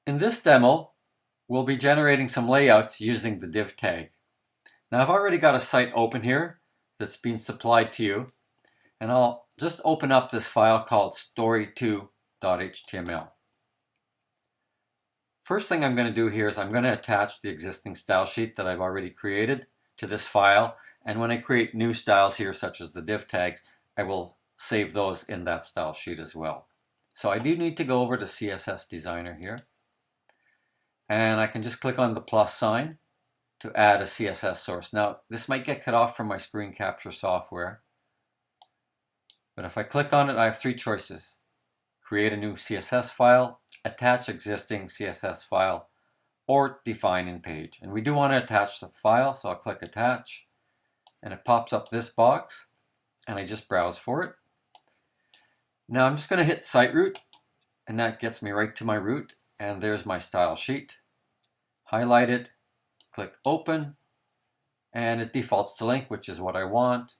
In this demo, we'll be generating some layouts using the div tag. Now I've already got a site open here that's been supplied to you, and I'll just open up this file called story2.html. First thing I'm going to do here is I'm going to attach the existing style sheet that I've already created to this file, and when I create new styles here, such as the div tags, I will save those in that style sheet as well. So I do need to go over to CSS Designer here, and I can just click on the plus sign to add a CSS source. Now this might get cut off from my screen capture software, but if I click on it, I have three choices: create a new CSS file, attach existing CSS file, or define in page. And we do want to attach the file, so I'll click attach, and it pops up this box, and I just browse for it. Now I'm just going to hit site root, and that gets me right to my root, and there's my style sheet. Highlight it, click open, and it defaults to link, which is what I want,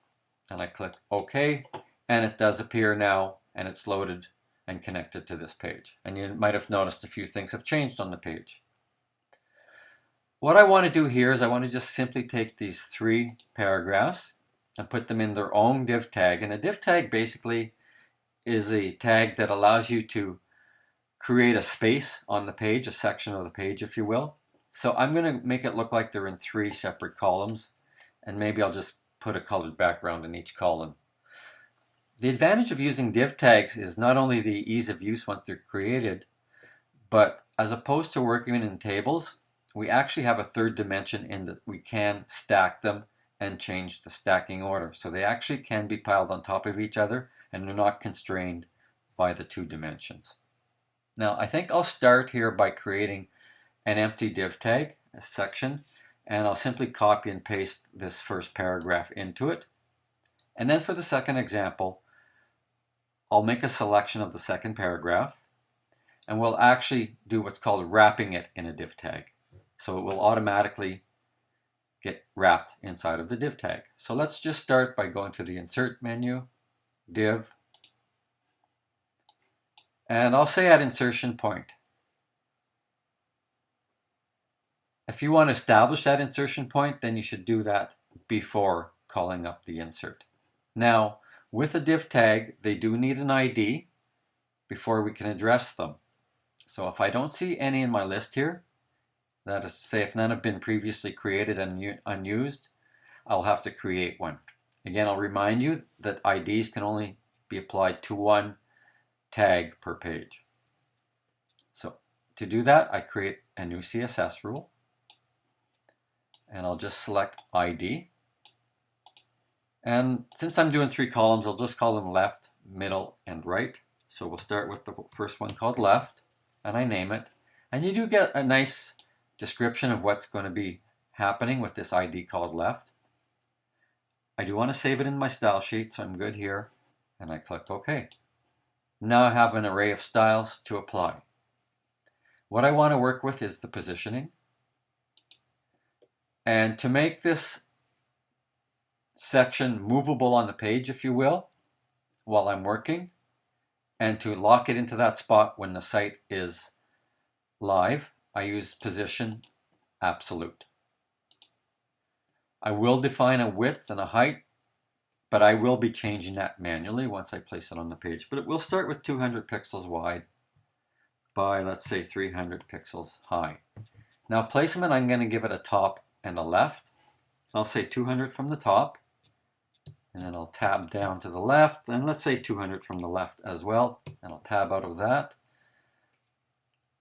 and I click OK, and it does appear now, and it's loaded and connected to this page. And you might have noticed a few things have changed on the page. What I want to do here is I want to just simply take these three paragraphs and put them in their own div tag. And a div tag basically is a tag that allows you to create a space on the page, a section of the page, if you will. So I'm going to make it look like they're in three separate columns, and maybe I'll just put a colored background in each column. The advantage of using div tags is not only the ease of use once they're created, but as opposed to working in tables, we actually have a third dimension in that we can stack them and change the stacking order. So they actually can be piled on top of each other and they're not constrained by the two dimensions. Now I think I'll start here by creating an empty div tag, a section, and I'll simply copy and paste this first paragraph into it. And then for the second example, I'll make a selection of the second paragraph, and we'll actually do what's called wrapping it in a div tag. So it will automatically get wrapped inside of the div tag. So let's just start by going to the Insert menu, Div, and I'll say at insertion point. If you want to establish that insertion point, then you should do that before calling up the insert. Now, with a div tag, they do need an ID before we can address them. So if I don't see any in my list here, that is to say if none have been previously created and unused, I'll have to create one. Again, I'll remind you that IDs can only be applied to one tag per page. So to do that, I create a new CSS rule, and I'll just select ID. And since I'm doing three columns, I'll just call them left, middle, and right. So we'll start with the first one called left, and I name it. And you do get a nice description of what's going to be happening with this ID called left. I do want to save it in my style sheet, so I'm good here, and I click OK. Now I have an array of styles to apply. What I want to work with is the positioning. And to make this section movable on the page, if you will, while I'm working, and to lock it into that spot when the site is live, I use position absolute. I will define a width and a height, but I will be changing that manually once I place it on the page. But it will start with 200 pixels wide by, let's say, 300 pixels high. Now placement, I'm going to give it a top and a left. I'll say 200 from the top, and then I'll tab down to the left, and let's say 200 from the left as well, and I'll tab out of that.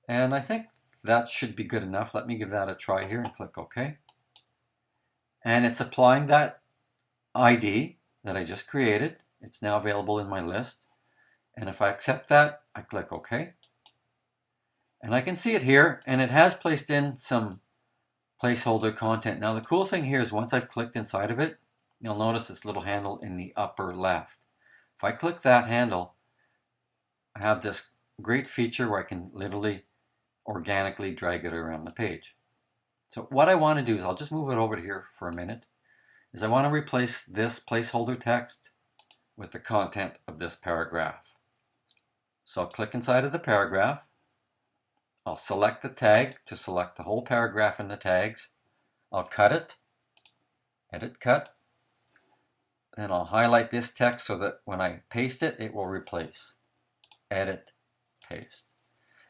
And I think that should be good enough. Let me give that a try here and click OK. And it's applying that ID that I just created. It's now available in my list. And if I accept that, I click OK. And I can see it here, and it has placed in some placeholder content. Now the cool thing here is once I've clicked inside of it, you'll notice this little handle in the upper left. If I click that handle, I have this great feature where I can literally organically drag it around the page. So what I want to do is I'll just move it over here for a minute, is I want to replace this placeholder text with the content of this paragraph. So I'll click inside of the paragraph, I'll select the tag to select the whole paragraph in the tags. I'll cut it, edit cut. Then I'll highlight this text so that when I paste it, it will replace. Edit, paste.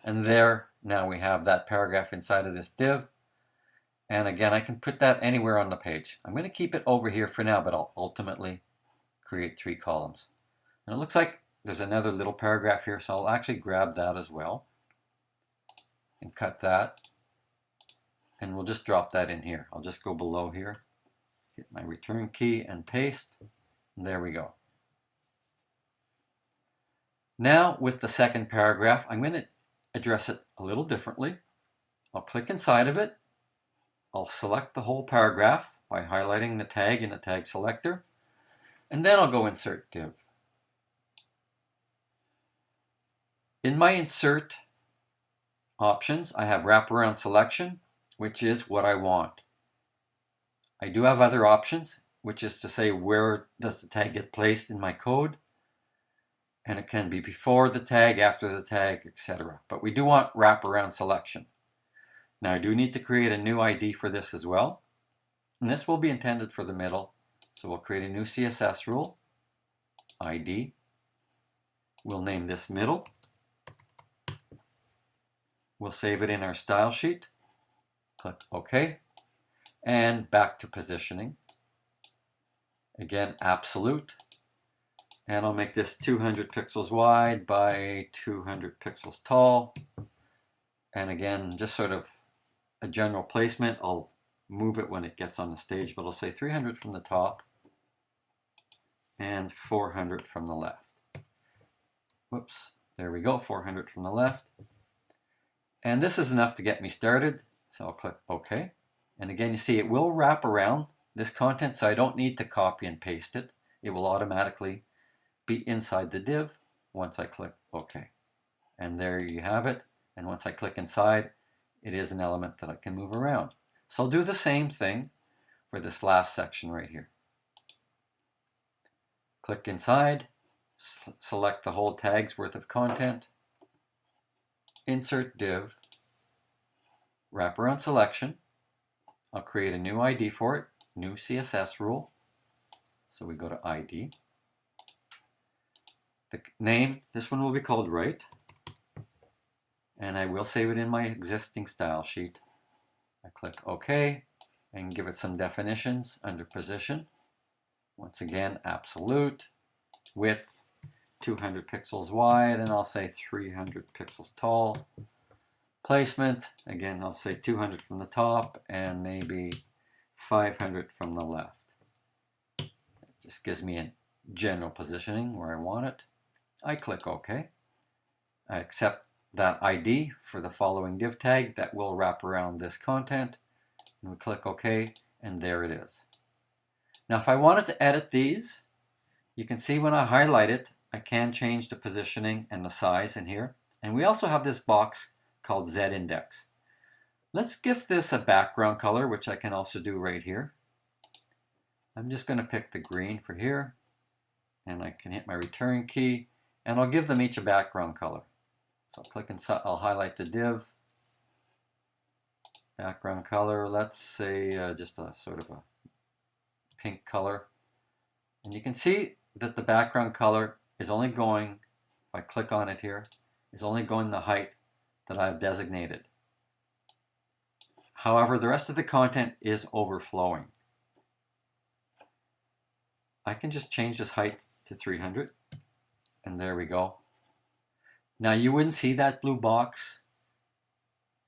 And there, now we have that paragraph inside of this div. And again, I can put that anywhere on the page. I'm going to keep it over here for now, but I'll ultimately create 3 columns. And it looks like there's another little paragraph here, so I'll actually grab that as well and cut that. And we'll just drop that in here. I'll just go below here, hit my return key and paste. And there we go. Now with the second paragraph, I'm going to address it a little differently. I'll click inside of it. I'll select the whole paragraph by highlighting the tag in the tag selector. And then I'll go insert div. In my insert options, I have wraparound selection, which is what I want. I do have other options, which is to say where does the tag get placed in my code. And it can be before the tag, after the tag, etc. But we do want wraparound selection. Now I do need to create a new ID for this as well. And this will be intended for the middle. So we'll create a new CSS rule, ID. We'll name this middle. We'll save it in our style sheet. Click OK. And back to positioning. Again, absolute. And I'll make this 200 pixels wide by 200 pixels tall. And again, just sort of a general placement. I'll move it when it gets on the stage, but I'll say 300 from the top and 400 from the left. Whoops, there we go, 400 from the left. And this is enough to get me started, so I'll click OK. And again, you see it will wrap around this content, so I don't need to copy and paste it. It will automatically be inside the div once I click OK. And there you have it. And once I click inside, it is an element that I can move around. So I'll do the same thing for this last section right here. Click inside, select the whole tag's worth of content, insert div, wraparound selection. I'll create a new ID for it, new CSS rule. So we go to ID. The name, this one will be called right. And I will save it in my existing style sheet. I click OK and give it some definitions under position. Once again, absolute, width, 200 pixels wide, and I'll say 300 pixels tall. Placement, again, I'll say 200 from the top and maybe 500 from the left. It just gives me a general positioning where I want it. I click OK. I accept that ID for the following div tag that will wrap around this content. And we click OK, and there it is. Now if I wanted to edit these, you can see when I highlight it, I can change the positioning and the size in here. And we also have this box called Z-index. Let's give this a background color, which I can also do right here. I'm just going to pick the green for here, and I can hit my return key, and I'll give them each a background color. So I'll click inside, I'll highlight the div, background color, let's say just a sort of a pink color. And you can see that the background color is only going, if I click on it here, is only going the height that I've designated. However, the rest of the content is overflowing. I can just change this height to 300, and there we go. Now you wouldn't see that blue box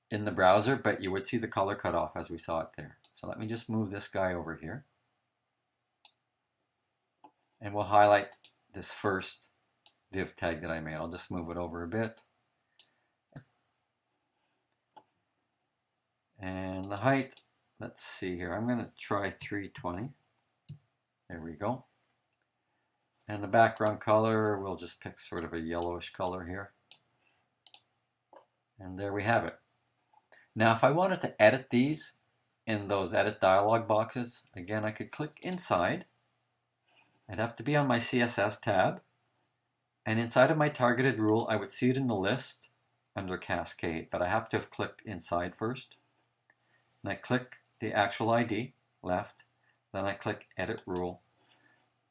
in the browser, but you would see the color cutoff as we saw it there. So let me just move this guy over here. And we'll highlight this first div tag that I made. I'll just move it over a bit. And the height, let's see here. I'm going to try 320. There we go. And the background color, we'll just pick sort of a yellowish color here. And there we have it. Now if I wanted to edit these in those edit dialog boxes, again I could click inside. I'd have to be on my CSS tab. And inside of my targeted rule, I would see it in the list. under Cascade, but I have to have clicked inside first. And I click the actual ID, left, then I click Edit Rule,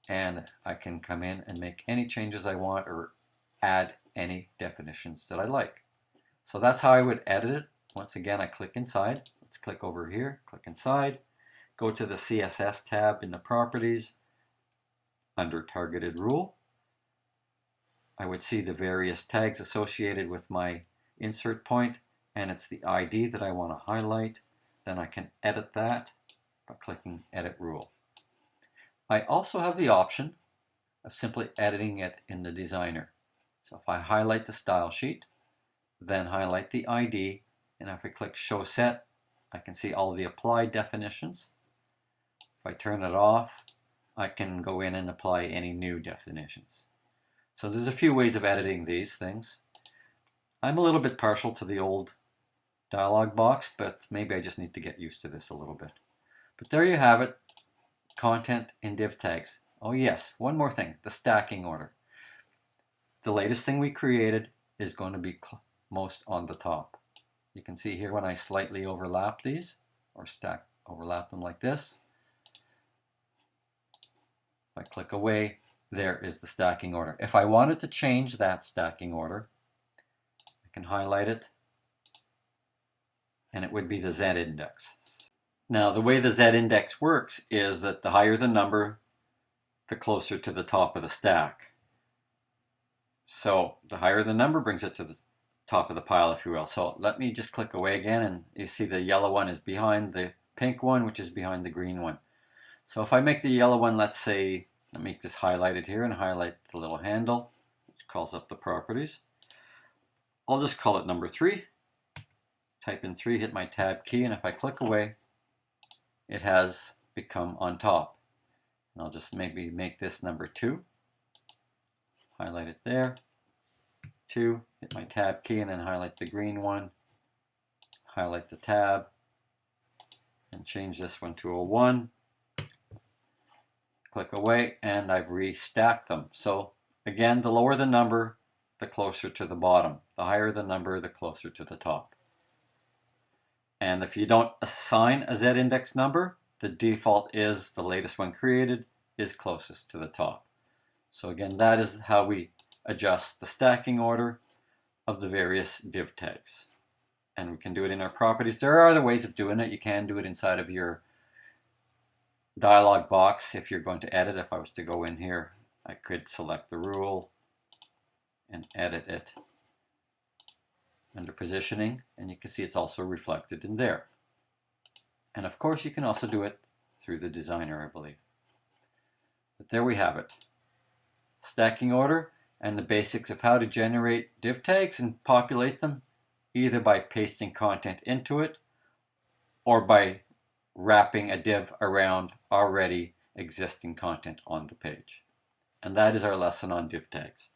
and I can come in and make any changes I want or add any definitions that I like. So that's how I would edit it. Once again, I click inside. Let's click over here, click inside, go to the CSS tab in the Properties, under Targeted Rule. I would see the various tags associated with my insert point, and it's the ID that I want to highlight. Then I can edit that by clicking Edit Rule. I also have the option of simply editing it in the designer. So if I highlight the style sheet, then highlight the ID, and if I click Show Set, I can see all the applied definitions. If I turn it off, I can go in and apply any new definitions. So there's a few ways of editing these things. I'm a little bit partial to the old dialog box, but maybe I just need to get used to this a little bit. But there you have it, content in div tags. Oh yes, one more thing, the stacking order. The latest thing we created is going to be most on the top. You can see here when I slightly overlap these, or overlap them like this. If I click away, there is the stacking order. If I wanted to change that stacking order, I can highlight it, and it would be the Z index. Now, the way the Z index works is that the higher the number, the closer to the top of the stack. So the higher the number brings it to the top of the pile, if you will. So let me just click away again, and you see the yellow one is behind the pink one, which is behind the green one. So if I make the yellow one, let's say, let me just highlight it here and highlight the little handle, which calls up the properties. I'll just call it number 3. Type in 3, hit my tab key, and if I click away, it has become on top. And I'll just maybe make this number 2. Highlight it there. 2, hit my tab key, and then highlight the green one. Highlight the tab, and change this one to a 1. Click away, and I've restacked them. So again, the lower the number, the closer to the bottom. The higher the number, the closer to the top. And if you don't assign a Z index number, the default is the latest one created is closest to the top. So again, that is how we adjust the stacking order of the various div tags. And we can do it in our properties. There are other ways of doing it. You can do it inside of your dialog box if you're going to edit. If I was to go in here, I could select the rule and edit it under positioning, and you can see it's also reflected in there. And of course you can also do it through the designer, I believe. But there we have it. Stacking order and the basics of how to generate div tags and populate them either by pasting content into it or by wrapping a div around already existing content on the page. And that is our lesson on div tags.